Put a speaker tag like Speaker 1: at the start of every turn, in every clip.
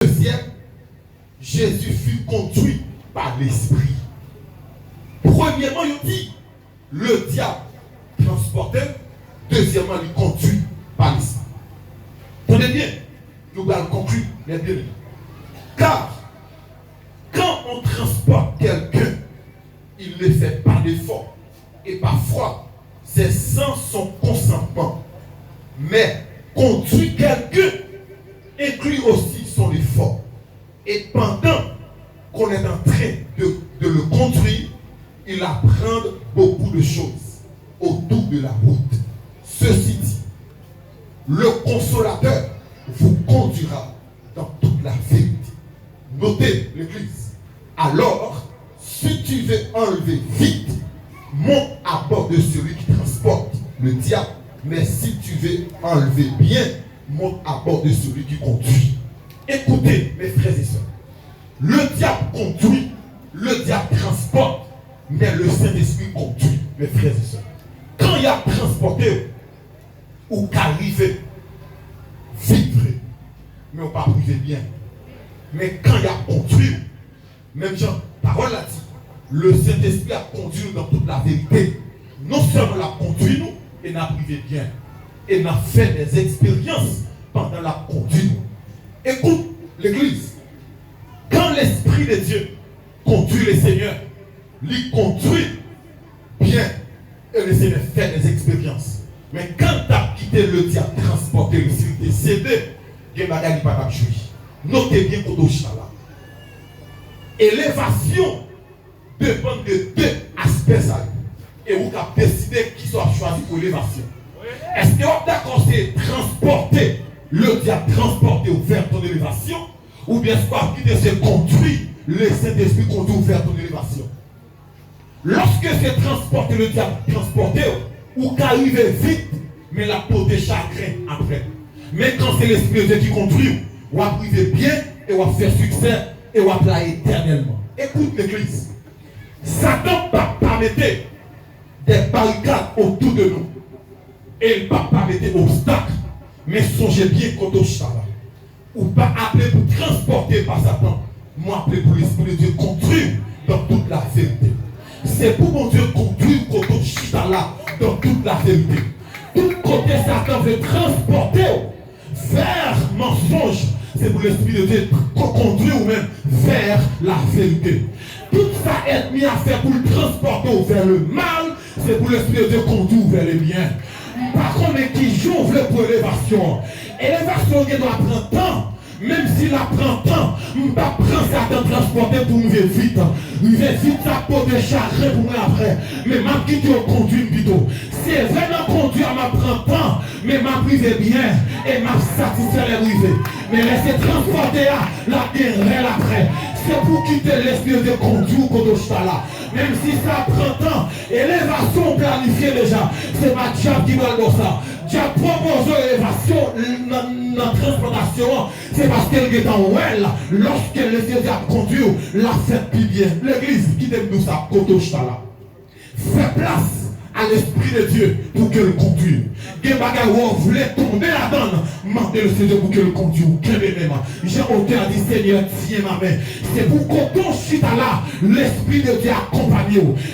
Speaker 1: Deuxième, Jésus fut conduit par l'Esprit. Premièrement, il dit, le diable transportait. Deuxièmement, il conduit par l'Esprit. Tenez bien, nous allons conclure les deux. Car, quand on transporte quelqu'un, il ne fait pas d'effort. Et parfois, c'est sans son consentement. Mais conduire quelqu'un inclut aussi son effort. Et pendant qu'on est en train de le conduire, il apprend beaucoup de choses autour de la route. Ceci dit, le consolateur vous conduira dans toute la vérité. Notez l'Église. Alors, si tu veux enlever vite, monte à bord de celui qui transporte le diable. Mais si tu veux enlever bien, monte à bord de celui qui conduit. Écoutez, mes frères et sœurs. Le diable conduit, le diable transporte, mais le Saint-Esprit conduit, mes frères et sœurs. Quand il a transporté, ou qu'arriver, vite vrai, mais on ne pas priver bien. Mais quand il a conduit, même Jean, parole l'a dit, le Saint-Esprit a conduit nous dans toute la vérité. Non seulement l'a conduit nous, et n'a privé bien, et n'a fait des expériences pendant la conduite. Écoute l'Église. Quand l'Esprit de Dieu conduit les seigneurs, il conduit bien, et le Seigneur fait des expériences. Mais quand tu as quitté le diable, transporté le ciel, tu es cédé, il n'y a pas de jouir. Notez bien qu'on doit là. Élévation dépend de deux aspects. Et vous avez décidé qui soit choisi pour l'élévation. Est-ce que vous êtes d'accord, c'est transporter le diable, transporter ou faire ton élévation? Ou bien est-ce que quitter, c'est conduire le Saint-Esprit conduit ou faire ton élévation? Lorsque c'est transporter le diable, transporter, ou qu'arriver vite, mais la peau de chagrin après. Mais quand c'est l'Esprit de Dieu qui conduit, on va priver bien et on va faire succès et on va plaire éternellement. Écoute l'Église. Satan ne va pas mettre des barricades autour de nous. Et il ne va pas mettre obstacles. Mais songez bien quand on chante là. Ou pas appeler pour transporter par Satan. Moi appeler pour l'Esprit de Dieu conduire dans toute la vérité. C'est pour mon Dieu conduire quand on chante là dans toute la vérité. Tout côté Satan veut transporter vers mensonge. C'est pour l'Esprit de Dieu conduire ou même vers la vérité. Tout ça est mis à faire pour le transporter vers le mal. C'est pour l'Esprit de Dieu conduire vers le bien. Par contre, qui joue pour l'élévation. Élévation, il doit prendre temps. Même s'il apprend temps, je ne vais pas prendre Satan transporter pour me vite. Il va vite sa peau de chagrin pour moi après. Mais ma quitte au conduit plutôt. C'est vraiment conduire, m'a prend temps. Mais m'a privé bien. Et m'a satisfait les privés. Mais laisser transporter la guerre après. C'est pour quitter l'esprit de conduire au là. Même si ça prend temps. Élévation planifiée déjà. C'est ma diable qui va le ça. Diable propose l'élévation dans la transportation. C'est parce qu'elle est en well. Lorsque le Seigneur a conduit, la fait plus bien. L'église qui aime nous ça, là. Fais place à l'Esprit de Dieu pour que le conduise. Des bagages où on voulait tomber là-dedans, demandez le Seigneur pour que le conduise. J'ai auteur dit Seigneur, tiens ma main. C'est pour qu'on tombe là, l'Esprit de Dieu accompagne.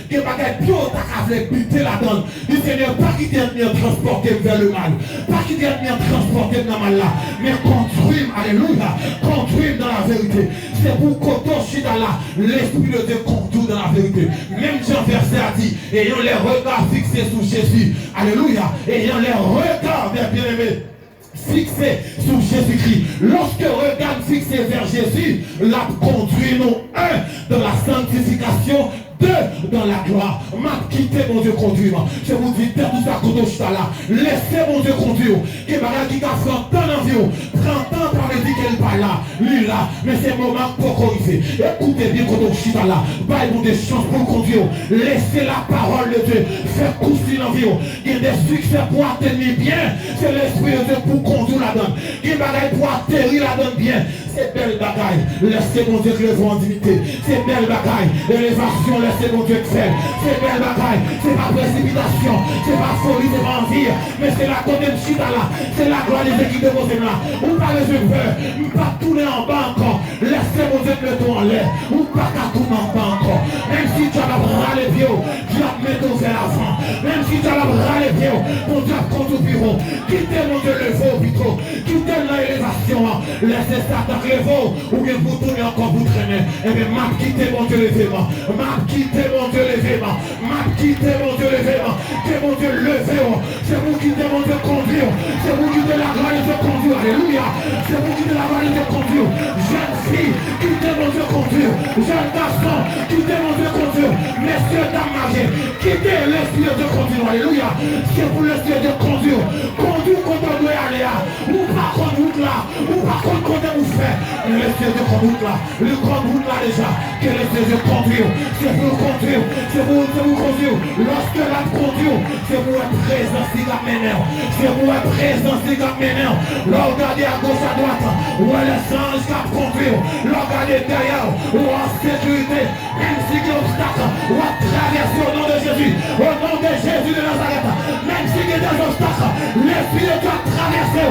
Speaker 1: Des bagages plus haut à faire buter là-dedans. Le Seigneur, pas qui t'aide bien transporter vers le mal, pas qui t'aide bien transporter dans le mal là, mais conduire, alléluia, conduire dans la vérité. C'est pour qu'on tombe là, l'Esprit de Dieu conduit dans la vérité. Même Jean verset a dit, ayant les regards fixés sur Jésus, alléluia, ayant les regards des bien-aimés fixés sur Jésus-Christ. Lorsque regard fixé vers Jésus, l'a conduit nous, un, dans la sanctification, deux, dans la gloire. M'a quitté mon Dieu conduire. Je vous dis, tout ça qu'on là, laissez mon Dieu conduire. Et malade qui a fait un temps dans vie, 30 ans par dit qu'elle pas là, lui là, mais c'est moment pour corriger. Écoutez bien quand on chita là, baillez-vous des chances pour conduire. Laissez la parole de Dieu faire coucher dans vie. Il y a des succès pour atteindre bien. C'est l'Esprit de Dieu pour conduire la donne. Il y a des pour atterrir la donne bien. C'est belle bagaille. Laissez mon Dieu que le vent en dignité. C'est belle bagaille. L'élévation, laissez mon Dieu que faire. C'est belle bagaille. C'est pas précipitation. C'est pas folie, c'est pas envie. Mais c'est la côté de Chita là. C'est la gloire des équipes de vos là. Ou pas les yeux peur. Ou pas tourner en bas encore. Laissez mon Dieu que le tour en l'air. Ou pas qu'à tourner en bas encore. Même si tu as la bras les pieds, tu vas mettre vers l'avant. Même si tu as la bras les pieds, mon Dieu compte au bureau. Quittez mon Dieu le veau plutôt. Quittez l'élévation. Laissez ça dans le veau. Ou bien vous tournez encore, vous traînez. Et bien m'a quitté mon Dieu l'événement. M'a quitté mon Dieu l'événement. M'a quitté mon Dieu l'événement. Que mon Dieu levé. C'est vous qui devez mon Dieu conduire. C'est vous qui devez la gloire de Dieu conduire. Alléluia. C'est vous qui devez la gloire de Dieu conduire. Jeune fille, quittez mon Dieu conduire. Jeune garçon, quittez mon Dieu conduire. Messieurs, dames mariés, quittez l'esprit de Dieu conduire. Alléluia. C'est pour l'esprit de Dieu conduire. Conduire quand on doit aller là. Ou pas contre route là. Ou pas contre quand vous faites. L'esprit de Dieu conduire là. Le grand route là déjà. Que l'esprit de Dieu conduire. C'est pour conduire. C'est pour conduire. Lorsque la conduire, c'est pour être présent si la ménère. C'est pour être présent si la ménère. Là, regardez à gauche, à droite. Où est les anges qui conduire. Là, regardez derrière. Ou en sécurité. Même si il y a obstacle. Ou à traverser au nom de Jésus. Au nom de Jésus de Nazareth. Même si il y a des obstacles. L'Esprit de Dieu a traversé.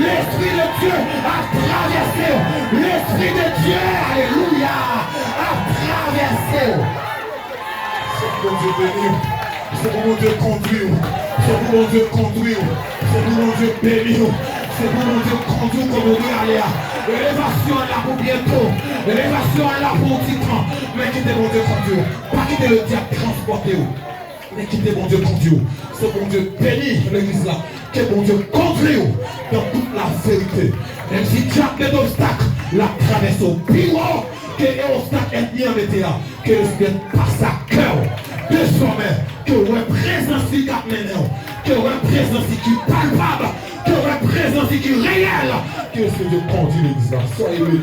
Speaker 1: L'Esprit de Dieu a traversé. L'Esprit de Dieu, alléluia, a traversé. C'est pour Dieu bénir. C'est pour mon Dieu conduire. C'est pour mon Dieu conduire. C'est pour mon Dieu bénir. C'est pour mon Dieu conduire comme on doit aller. L'élévation est là pour bientôt. L'élévation est là pour un petit temps. Mais quittez mon Dieu conduire. Pas quitter le diable transporter. Mais quittez mon Dieu conduire. C'est mon Dieu bénir l'église là. Que mon Dieu conduire dans toute la vérité. Même si tu as des obstacles, la traverse au bureau. Que les obstacles est bien metté là. Que le Seigneur passe à cœur. Désormais, que la présence qui est maintenant, que la présence qui est palpable, que la présence qui est réelle, que le Seigneur conduit l'église là. Soyez bénis.